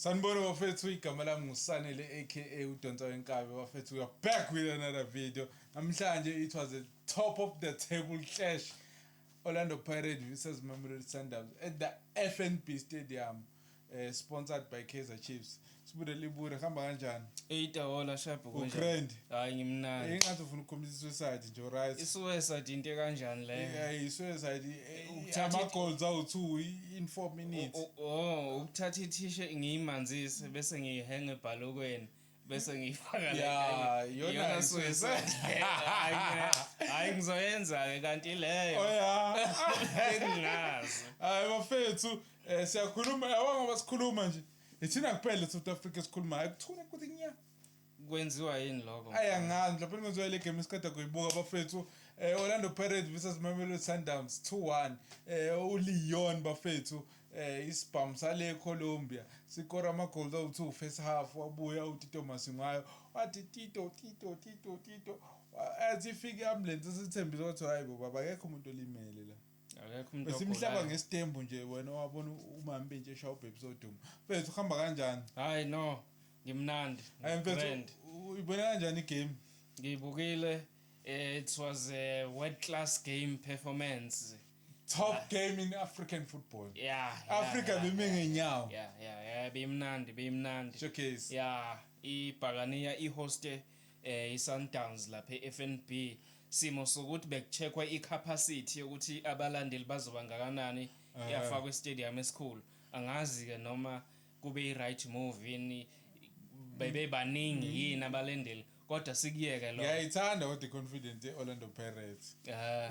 Sanibona bafethu, igama lami nguSanele aka uDonsa Wenkabi bafethu. We are back with another video. Namhlanje it was a top of the table clash. Orlando Pirates versus Mamelodi Sundowns at the FNB Stadium, sponsored by Kaizer Chiefs. Sibude libude hamba kanjani? 8 hola shapho konje. Grand. Hayi ngimnandi. Engathi ufuna ukukhombisa suicide nje right. Isuicide into kanjani le? Yeah, suicide ama goals awu2 in 4 minutes. Ukuthatha i-t-shirt ngiyimanzise bese ngiyihenge ebhalukweni bese ngiyifaka la. Yona suicide. Hayi ngizoyenza ke kanti leyo. Oh yeah. Ngingazi. Hayi bafethu, siyakhuluma yabona basikhuluma nje. Ithina kuphela South Africa sikhuluma akuthule ukuthi nya kwenziwa yini lokho? Ayangazi lapho ngizoya le game isikade kuyibuka bafethu. Orlando Pirates versus Mamelodi Sundowns 2-1. uLeon bafethu isibhamu sale Colombia sikora ama goals awu2 first half. Wabuya uTito Masingwayo wathi Tito athi ifike ambulance sithembisa ukuthi hayi baba akekho umuntu olimele la. Akekho umuntu besimhlaba ngestembu nje wena wabona umambe nje shawup episode mfethu uhamba kanjani? Hayi no ngimnandi. Mfethu uyibona kanjani igame? Ngibukile. It was a world class game performance. Top game in African football. Yeah. Africa bime ngenyawo. Yeah, bimnandi. Showcase. Yeah, iBhakaniya ihoste iSundowns lapha eFNB. Simo sokuthi bekucheckwa icapacity ukuthi abalandeli bazoba ngakanani yafakwa estadium esikhulu. Angazi ke noma kube i-right move yini bebe baningi yini abalandeli. Kodwa sikuyeke lo. Ngiyayithanda kodwa confident eOrlando Pirates.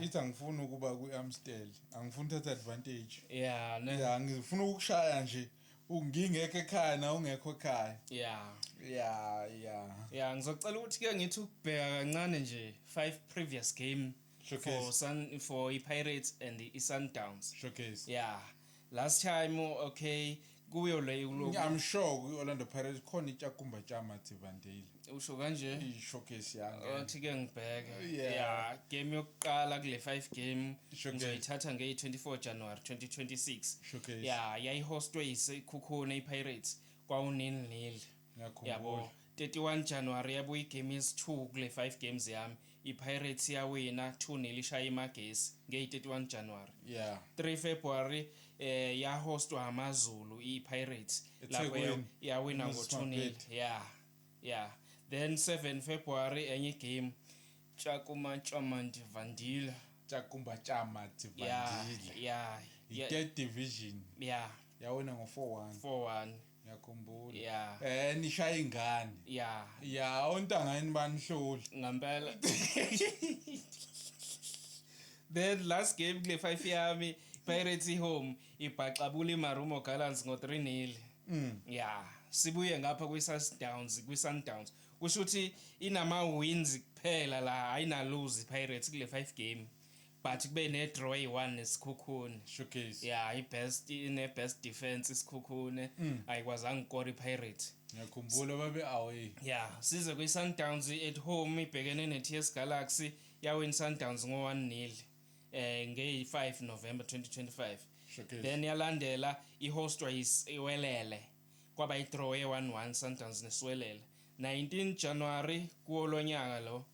Ithi angifuni ukuba kuAmstel. Angifuni uthatha advantage. Yeah, ne. Yeah, ngifuna ukushaya nje. Ungingekho ekhaya na ungekho ekhaya. Yeah, ngizocela ukuthi ke ngithi ukubheka kancane nje 5 previous game for iPirates and the Sundowns. Showcase. Yeah. Last time okay kuyo le I'm sure kuOrlando Pirates khona iTyakumba Tjamathi Vandile. Usho kanje i-showcase yanga. Othi ke ngibheke. Yeah, game yokuqala kule 5 game ngizoyithatha nge-24 January 2026. Showcase. Yeah, yayihostwe iSekhukhune iPirates kwawu-0-0. Yabo 31 January yabuya igame yesi2 kule 5 games yami. iPirates yawina 2-0 ishaya iMagesi nge-31 January. Yeah. 3 February yahostwa amaZulu iPirates lapho yawina ngo-2-0. Yeah. Then 7 February enye game Tyakumba Tjamathi Vandile. Tyakumba Tjamathi Vandile. Yeah. I-third division. Yeah. Yawina ngo 4-1. Ngiyakhumbula. Yeah. Nishaya ingane. Yeah, ontangani banihloli. Ngempela. Then last game kule 5 yami Pirates home ibhaxabula iMarumo Gallants ngo 3-0. Yeah, sibuye ngapha kwiSundowns. Kusho ukuthi inama wins kuphela la ayina lose iPirates kule 5 game. But kube ne draw e1 nesikhukhune. Showcase. Yeah, best defense isikhukhune. Ayikwazanga ukora iPirates. Ngiyakhumbula babe away. Yeah, size kwiSundowns at home ibhekene neTS Galaxy yawin Sundowns ngo 1-0 nge-5 November 2025. Showcase. Then yalandela ihostwa iWelele kwaba idraw ye1-1 Sundowns nesiWelele. 19 January kuolonyaka lo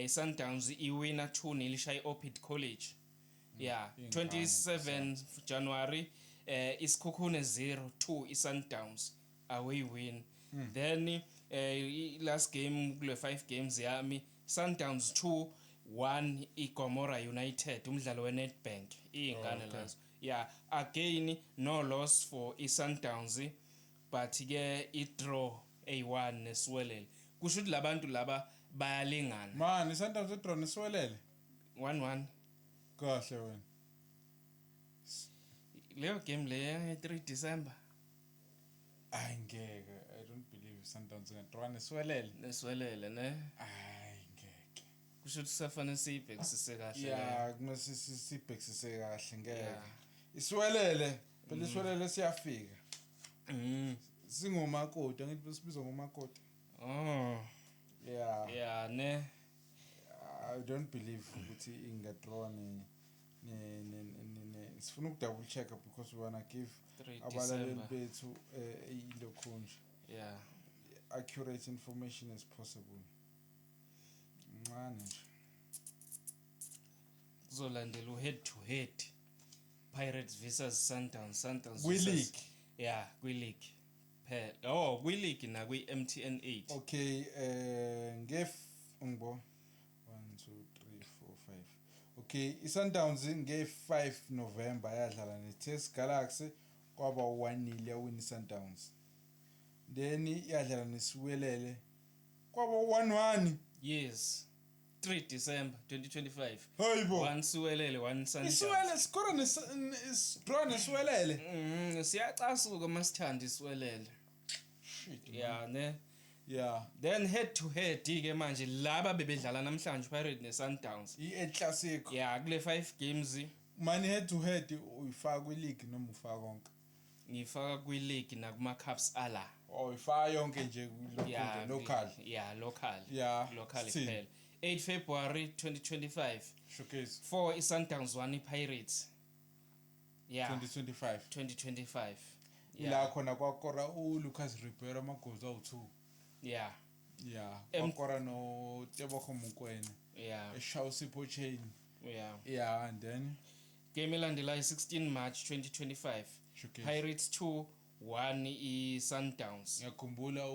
iSundowns iwina 2-0 ishaya iOrbit College. Yeah, 27 January isikhukhune 0-2 iSundowns away win. Then last game kule 5 games yami Sundowns 2-1 iGomora United umdlalo weNedbank ingane lazo. Yeah, again no loss for iSundowns but ke idraw a1 nesiWelele. Kusho ukuthi labantu laba bayalingana. Man, iSundowns idraw nesiWelele 1-1. Kahle wena. Leyo game le nge-3 December. Ay ngeke, I don't believe Sundowns ngedraw nesiWelele ne. Ay ngeke. Kusho ukuthi safana sibhekisise kahle. Yeah, kumase sibhekisise kahle ngeke. isiWelele, phela isiWelele siyafika. Singomakoti, angithi sibizwa ngomakoti. Yeah, ne. I don't believe ukuthi ingadraw sifuna ukudouble check because we wanna give 3 abalaleli December. bethu ilokhunje Yeah. accurate information as possible. Ncane nje. Kuzolandela head to head. Pirates versus Sundowns. Sundowns Kwi-league? Yeah, kwi-league. Oh, kwi-league na kwi-MTN 8. Okay, ungibo 1 2 3 4 5. Okay, iSundowns nge-5 November yadlala neTest Galaxy kwaba 1-0 yawina iSundowns. Then yadlala neSiwelele kwaba 1-1. Yes. 3 December 2025. Hayibo. 1 Siwelele, 1 Sundowns. Isiwelele skora draw neSiwelele. Siyacasuka masithanda Siwelele. Shit. Yeah, ne. Yeah. Then head to head ke manje laba bebedlala namhlanje Pirates neSundowns. I-El Clasico. Yeah, kule 5 games Mani head to head uyifaka kwi-league noma ufaka konke. ngifaka kwi-league nakuma cups ala. Oh, ifaka yonke nje Yeah, local. Yeah, local. Yeah. Local Sithini? kuphela. 8 February 2025. Showcase 4 iSundowns 1 iPirates. Yeah, 2025. 2025. Ila Yeah. khona kwakora uLucas Ribeiro amagoals awu2. Yeah. Yeah. Kwakora no Tebogo Mokoena. Yeah. eShawsipho Chain. Yeah. Yeah, and then Game elandelayo 16 March 2025. Showcase. Pirates 2 1 iSundowns. Ngiyakhumbula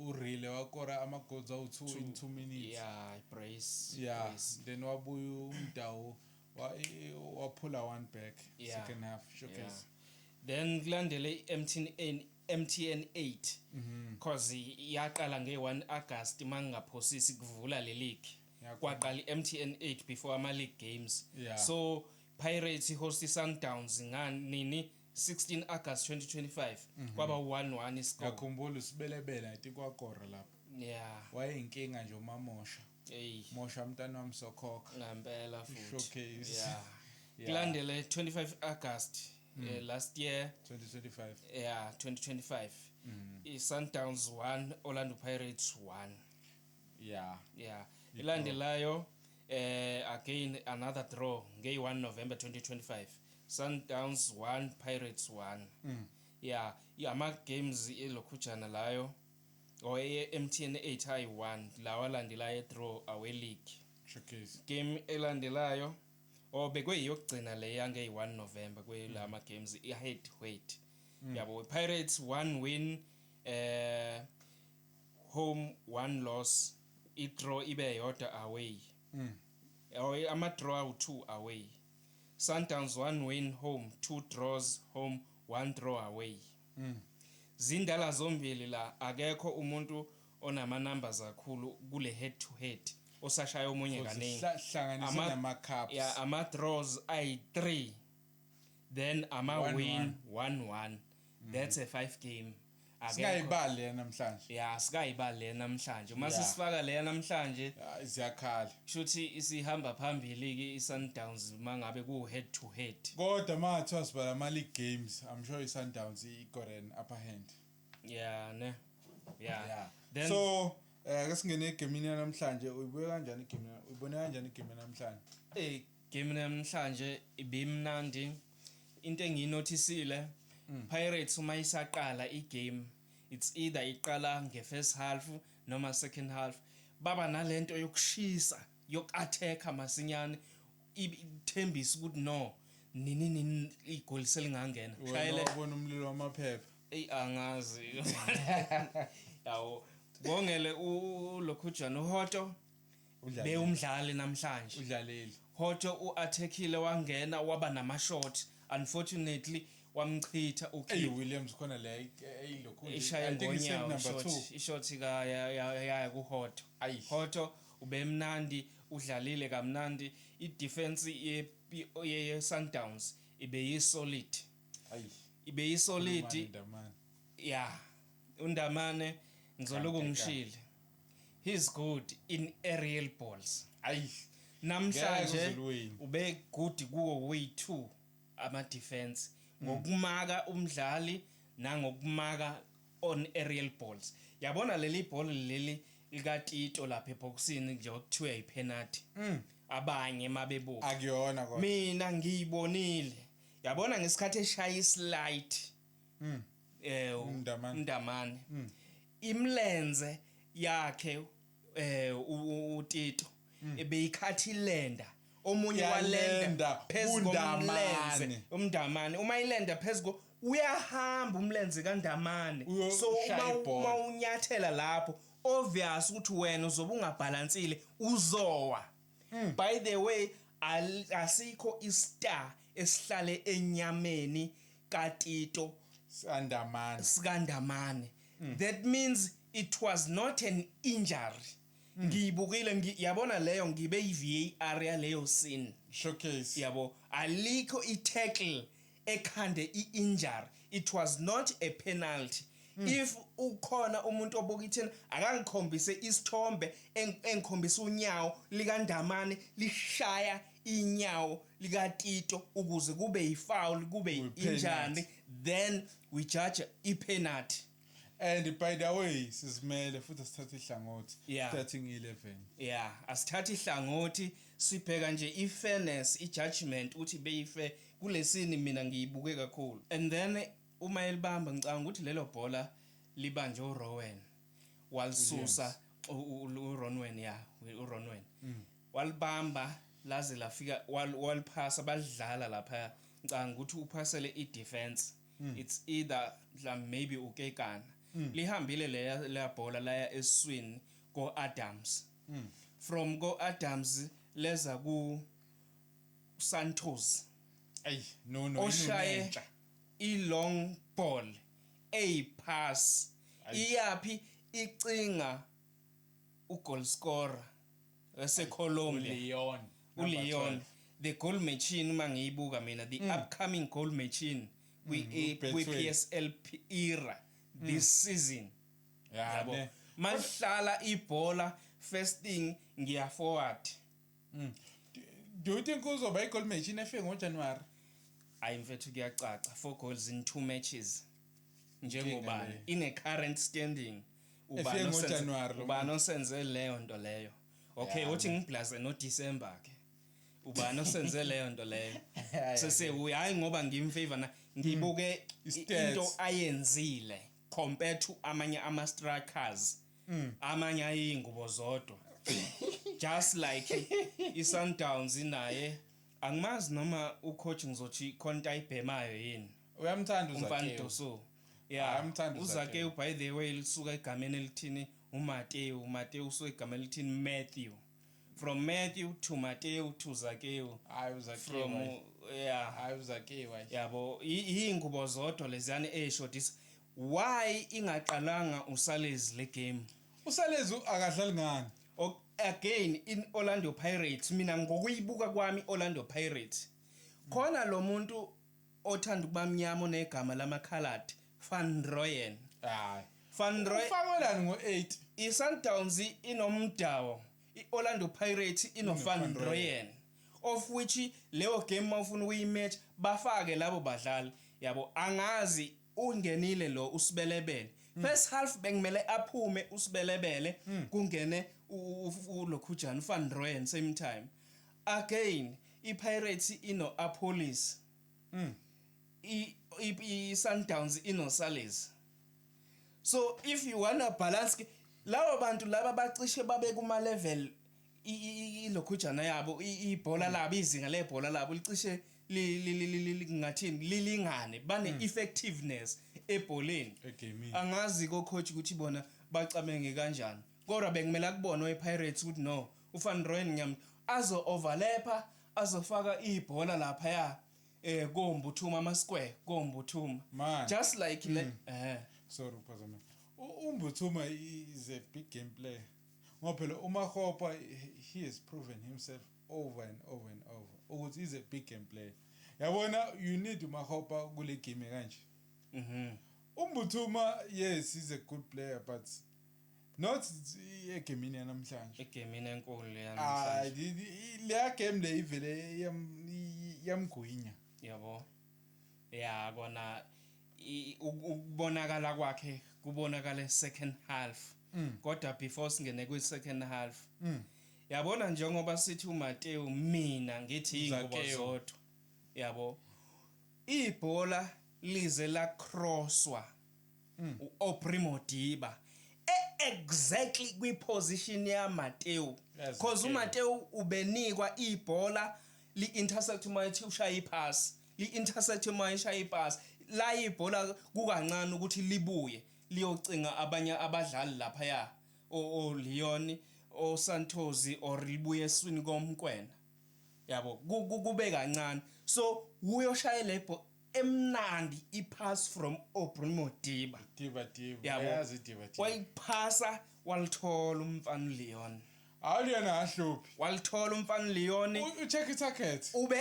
uRile wakora amagoals awu2 in 2 minutes. Yeah, brace. Yeah. Brace. Then wabuya umdawu waphula one back Yeah. second half Yeah. showcase. Then kulandele MTN 8 cause yaqala nge1 August mangaphosisi kuvula le league. Kwaqala iMTN 8 before ama league games. Yeah. So Pirates host iSundowns nganini 16 August 2025 kwaba 1-1 iscore. Ngiyakhumbula usibelebele athi kwakora lapho. Yeah. Wayeyinkinga nje umamosha. Hey. Mosha umntana wami sokhokha. Ngempela futhi. Showcase. Yeah. Yeah. Kulandele 25 August last year 2025. yeah 2025 iSundowns 1 Orlando Pirates 1 Yeah. yeah ilandelayo again another draw nge1 November 2025 Sundowns 1 Pirates 1 yeah ama games elokhujana layo MTN 8 ayi 1 lawa landelayo draw awe league Showcase. game elandelayo bekuyiyokugcina le yange 1 November kwelama games i-head to head yabo Pirates 1 win home 1 loss i-draw ibe yodwa away ama draw 2 away Sundowns 1 win home 2 draws home 1 draw away zindala zombili la akekho umuntu onama numbers kakhulu kule head to head osashaya omunye kaningi Hlanganisa nama cups. yeah ama draws ay 3 then ama win 1-1 that's a 5 game Singayibali le namhlanje. yeah sikayibali le namhlanje mase sifaka le namhlanje Ziyakhala. shuthi isihamba phambili ke iSundowns mangabe ku head to head Kodwa mathiwa sibala ama league games, I'm sure iSundowns got an upper hand. yeah ne yeah Yeah. then So ke singene egamini namhlanje uyibuye kanjani igame? Uyibone kanjani igame namhlanje? game namhlanje ibimnandi into enginotisile Pirates uma isaqala igame it's either iqala ngefirst half noma second half baba nalento yokushisa yokattacker masinyane ithembisa ukuthi no nini igoli selingangena Shayele ubona umlilo wamaphepha. angazi yawo bongele uLokhujana uHoto umdlali namhlanje udlaleli. Hoto uattackile wangena waba nama shot unfortunately wamchitha Williams khona la eyilokhulu. ishaya ngonyawo ishot ya kuHoto Hoto ubemnandi udlalile kamnandi idefense ye Sundowns ibe solid ibe solid yeah undamane ngizoloku ngishile he's good in aerial balls namhlanje ube good kuwo way 2 ama defense ngokumaka umdlali nangokumaka on aerial balls yabona leli ball leli likaTito lapha eboxini nje okuthiwa ipenalty abanye mabebuka akuyona kodwa mina ngiyibonile yabona ngesikhathi eshaya islide Mndamane. imlenze yakhe uTito ebeyikhathi ilenda omunye walenda phezulu komlenze umndamane uma ilenda phezulu uyahamba umlenze kaNdamane so uma unyathela lapho obvious ukuthi wena uzobe ungabalansile uzowa by the way asikho istar esihlale enyameni kaTito sikandamane that means it was not an injury ngiyibukile yabona leyo ngibe iVAR leyo scene showcase yabo alikho itackle ekhande iinjury it was not a penalty if ukhona umuntu obukitheni akangikhombise isithombe engikhombisa unyawo likaNdamane lishaya inyawo likaTito ukuze kube yifoul kube injury then we judge ipenalty. And by the way sizimele futhi sithathe ihlangothi starting 11 asithatha ihlangothi sibheka nje ifairness ijudgment uthi beyife kulesini mina ngiyibuke kakhulu and then uma elibamba ngicanga ukuthi lelo bhola libanje uRowan walisusa uRonwen uRonwen walibamba laze lafika waliphasa badlala lapha ngicanga ukuthi uphasele idefense it's either maybe uKekana lihambile le bhola laya eswini go Adams from go Adams leza ku Santos oshaye i-long ball pass iyapi icinga ugoal scorer waseColombia uLeon the goal machine mangiyibuka mina the upcoming goal machine kwi-PSL era this season yabo mahlala ibhola first thing ngiya forward do you think uzoba i-goal machine efike ngoJanuary ayimfethu kuyacaca 4 goals in 2 matches njengobani in a current standing ubani osenze leyo nto leyo okay uthi ngiblaze no December ke ubani osenze leyo nto leyo sese hayi ngoba ngimfavor na ngibuke into ayenzile compared to amanye ama strikers amanye ayingubo zodwa just like iSundowns naye angimazi noma ucoach ngizothi Konta ibhemayo yini uyamthanda uZakew uZakew by the way lisuka egameni elithini uMatteo usuka egameni elithini Matthew from Matthew to Matteo to Zakew from Zakew yabo ingubo zodwa leziyani eshodisa why ingaqalanga uSalezi le game uSalezi akadlali ngani again in Orlando Pirates mina ngokuyibuka kwami Orlando Pirates khona lo muntu othanda ukubamnyama onegama lamaColored Van Rooyen ufakwelani ngo8 iSundowns inomdawo iOrlando Pirates Van Rooyen of which leyo game mawufuna ukuyimatch bafake labo badlali yabo angazi ungenile lo usibelebele first half bengimele aphume usibelebele kungene uLokhujana Van Rooyen same time again iPirates inoApolis iSundowns inoSalezi so if you wanna balance lawo bantu laba bacishe babe kuma level iLokhujana yabo ibhola labo izinga lebhola labo licishe ngathini lilingane bane effectiveness ebholeni angazi ko coach ukuthi bona bacamenge kanjani kodwa bengimela kubona wePirates ukuthi no uVan Rooyen ngiyam azo overlapper azofaka ibhola lapha ya koMbuthuma ama square koMbuthuma just like sorry phazama uMbuthuma is a big game player ngoba phela uMakgopa he has proven himself over and over and over ukuthi is a big game player yabona you need uMakgopa kule game kanje uMbuthuma yes he's a good player but not egamini yanamhlanje egamini enkulu yanamhlanje le game le ivele yamgwinya yabo kona ukubonakala kwakhe kubonakala second half kodwa before singene kwi second half yabona njengoba sithi uMatteo mina ngithi ingubo zodwa yabo ibhola lize la crosswa uAubrey Modiba exactly kwi position ya Mateo Yes, because okay. uMateo ubenikwa ibhola li intercept mayithi ushaya ipass li intercept mayishaya ipass la ibhola kukancane ukuthi libuye liyocinga abanye abadlali lapha ya o Leon o Santos or libuye eswini komkwena yabo kube kancane so uyoshaya lebho emnandi ipass from Aubrey Modiba Diba yabo yazi Diba wayiphasa walithola umfana Leon awuliyana ahluphi walithola umfana Leon ucheck itarget ube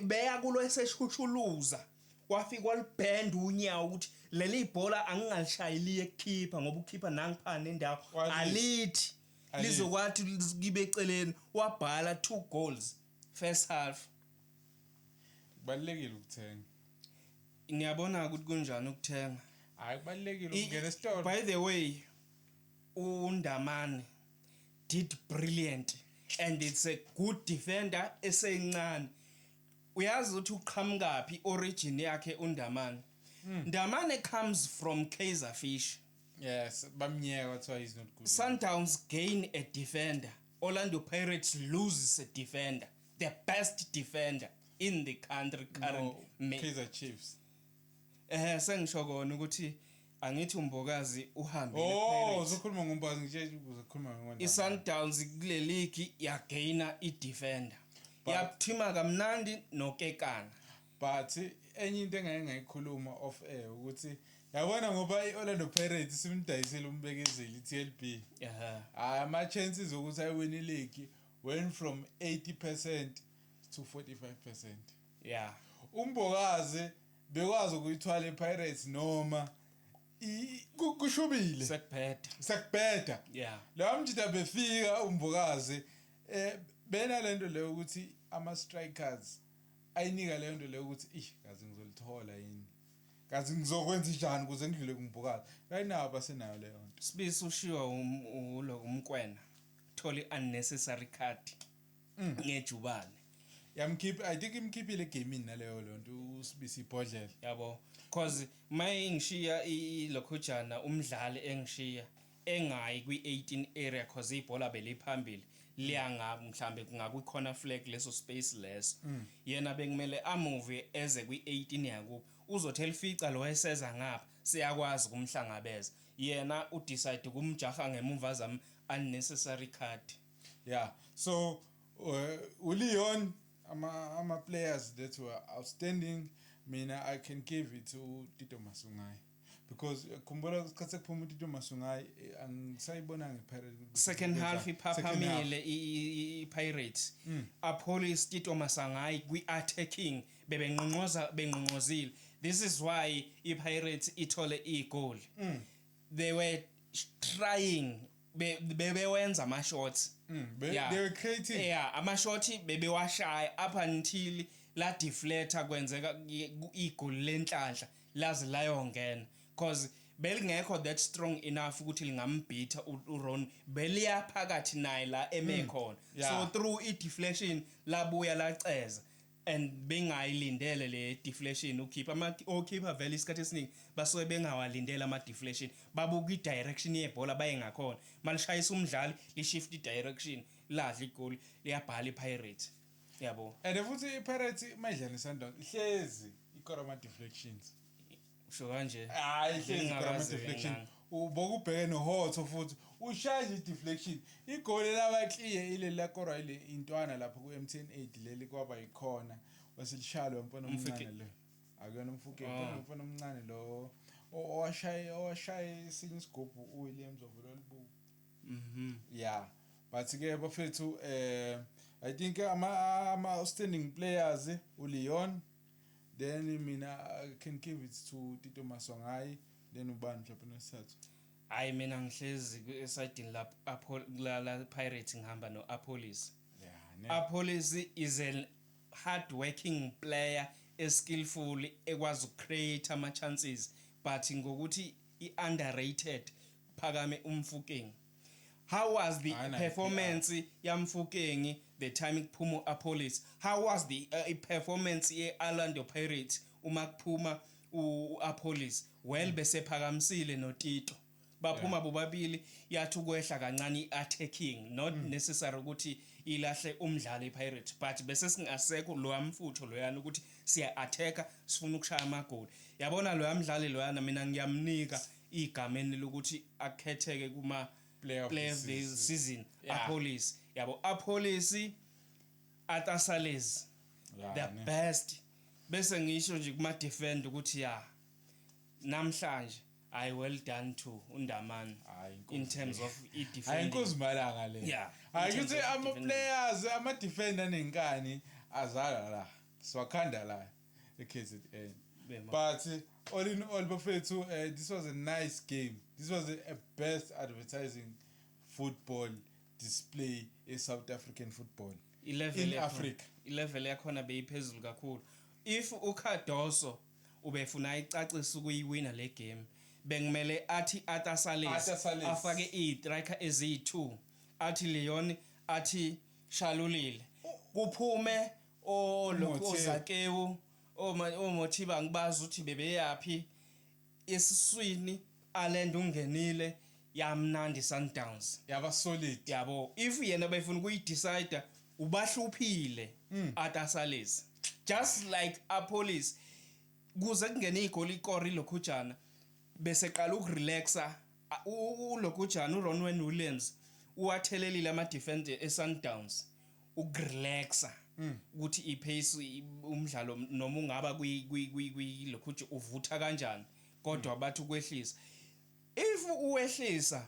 beya kulo eseshushuluza wafika walibhenda unyawo ukuthi leli ibhola angingalishayili ekeeper ngoba ukeeper nangiphana nendawo alithi lizokwathi kibe eceleni wabhala 2 goals first half balekile ukuthenga niyabona ukuthi kunjani ukuthenga hayi kubalekile ukungena esitolo by the way uNdamane did brilliant and it's a good defender esencane uyazi ukuthi uqhamukapi origin yakhe uNdamane Ndamane comes from Kaiserfish yes bamnyeka kuthiwa is not good Sundowns gain a defender Orlando Pirates loses a defender the best defender in the country current Kaizer Chiefs sengisho kona ukuthi angithi umbokazi uhambile uzokhuluma ngombazi nje uzokhuluma ngondaba iSundowns kule league yagaina idefender yaphima kamnandi nokekana but enye into engayikhuluma off air ukuthi yabona ngoba iOrlando Pirates simdayisela umbekezeli iTLB ama chances ukuthi ayiwin ileague went from 80% to 45% yeah umbokazi bekwazi ukuyithwala iPirates noma kushubile sekubheda yeah la mjida befika umbokazi bena lento leyo ukuthi ama strikers ayinika leyo nto leyo ukuthi kazi ngizolithola yini kazi ngizokwenza njani ukuze ngidlule kumbokazi right now basenayo leyo nto sibisi ushiwa umkwena tholi unnecessary card ngejubane yamkhipha I think imkhiphile gaming naleyo lonto usibisi ibhodlela yabo cause mayingishiya ilokhojana umdlali engishiya engayi kwi18 area cause ibhola beliphambili liyanga mhlambe kungakwi corner flag leso space less yena bekumele amove eze kwi18 yakubo uzothi elifica lo eseza ngapha siyakwazi kumhlangabeza yena udecide kumjaha ngemuva zami unnecessary card yeah so uLeon ama players that were outstanding mina I can give it to Tito Masungai because khumbula isikhathi sekuphuma uTito Masungai angisayibona ngePirates second half iphaphamile iPirates Apollos Tito Masungai kwi-attacking benqonqozile this is why iPirates ithole igoal they were trying bewenza ama shots they were creating yeah ama shots bewashaya up until la deflector kwenzeka igoal lenhlanhla lazi layongena cause belingekho that strong enough ukuthi lingambitha uRon beliya phakathi naye la emekhona so through I deflection labuya laceza and bengayilindele le deflection ukeeper vele isikhathi esiningi basuke bengawalindela ama deflection babuka idirection yebhola bayengakhona malishayisa umdlali li shift direction ladla igoal liyabhala iPirates yabo and futhi iPirates mayidlala iSundowns ihlezi ikora ama deflections usho kanje ihlezi ikora ama deflection uboka ubheke noHotho futhi ushaya deflection igoli labaclear ile lakora ile intwana lapha kuMTN 8 leli kwaba ikhona wasilishalo wempona omncane lo akuyona umfuke wempona omncane lo owashaya isinye isigubhu uWilliams ovulolibu yeah but ke bafethu I think ama outstanding players uLeon then mina I can give it to Tito Masungai then ubani mhlawumbe nesithathu hayi mina ngihlezi esidini la Pirates ngihamba noApollos Apollos is a hard working player skillful ekwazi ukcreate ama chances but ngokuthi underrated phakame umfukeng How was the Hayi, performance yamfukeng the time kuphuma apolice? How was the performance yeOrlando Pirates uma kuphuma uApolice? Well bese phakamisile noTito. Baphuma bobabili yathi ukwehla kancane iattacking, not necessary ukuthi ilahle umdlali iPirates, but bese singasekho lo amfutho loyana ukuthi siya attacka sifuna ukushaya amagoli. Yabona lo yamdlali loyana mina ngiyamnika igameni lokuthi akhetheke kuma player of the season. Apolice yabo, Apolice Atasales the best. Bese ngisho nje kuma defend ukuthi namhlanje I well done to Undamani in terms of defending. Ayinkosi malanga le. Yeah. Ayikuthi ama players ama defender nenkani azala la. Siwakhanda la eKZN. But all in all bafethu this was a nice game. This was a best advertising football display in South African football. In Africa. Level yakhona beyiphezulu kakhulu. If uKhadoso ubefuna icacisa ukuyiwina le game, bengimele athi Atasales afake istriker ezi2, athi Leon, athi Shalulile, kuphume Zakewu, Mothiba ngibaza ukuthi bebeyapi esiswini, Alend ungenile yamnandi Sundowns yaba solid yabo. If yena befuna ukuyidecide ubahluphile Atasales, just like Apolice kuze kungene igoli ikori lokhujana bese qala ukurelaxa ulokhujana uRonwen Williams uwathelelile ama defender eSundowns ukurelaxa ukuthi ipace umdlalo noma ungaba kwi lokhuju uvutha kanjani kodwa bathi ukwehlisa. If uwehlisa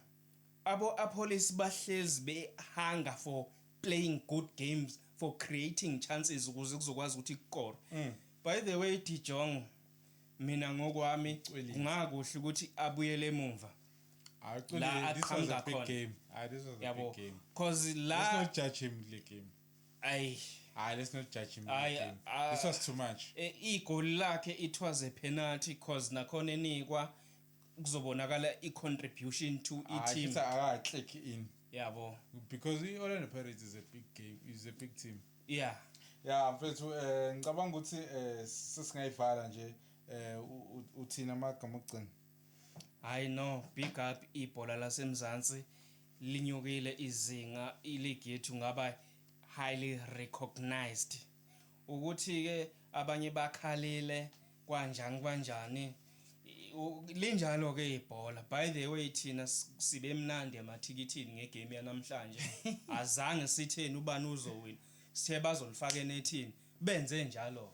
Apolice bahlezi behunger for playing good games, for creating chances ukuze kuzokwazi ukuthi ikore. By the way Dijong, mina ngokwami kungakuhle ukuthi abuyele emuva. La this was a big game. This was a big game. Cause let's not judge him the game. Let's not judge him the game. This was too much. Igoli lakhe it was a penalty cause nakhona enikwa kuzobonakala I-contribution to team. I click in. Yabo. Because Orlando Pirates is a big game, is a big team. Yeah. Yeah, mfethu ngicabanga ukuthi sesingayivala nje uthina amagama ogcina. I know, big up ibhola laseMzansi linyukile izinga, ileague yethu ngaba highly recognized. Ukuthi ke abanye bakhalile kanjani linjalo ke ibhola. By the way thina sibe mnandi emathikithini ngegame yanamhlanje. Azange sitheni ubani uzowina. Sithe bazolifaka enethini benze njalo.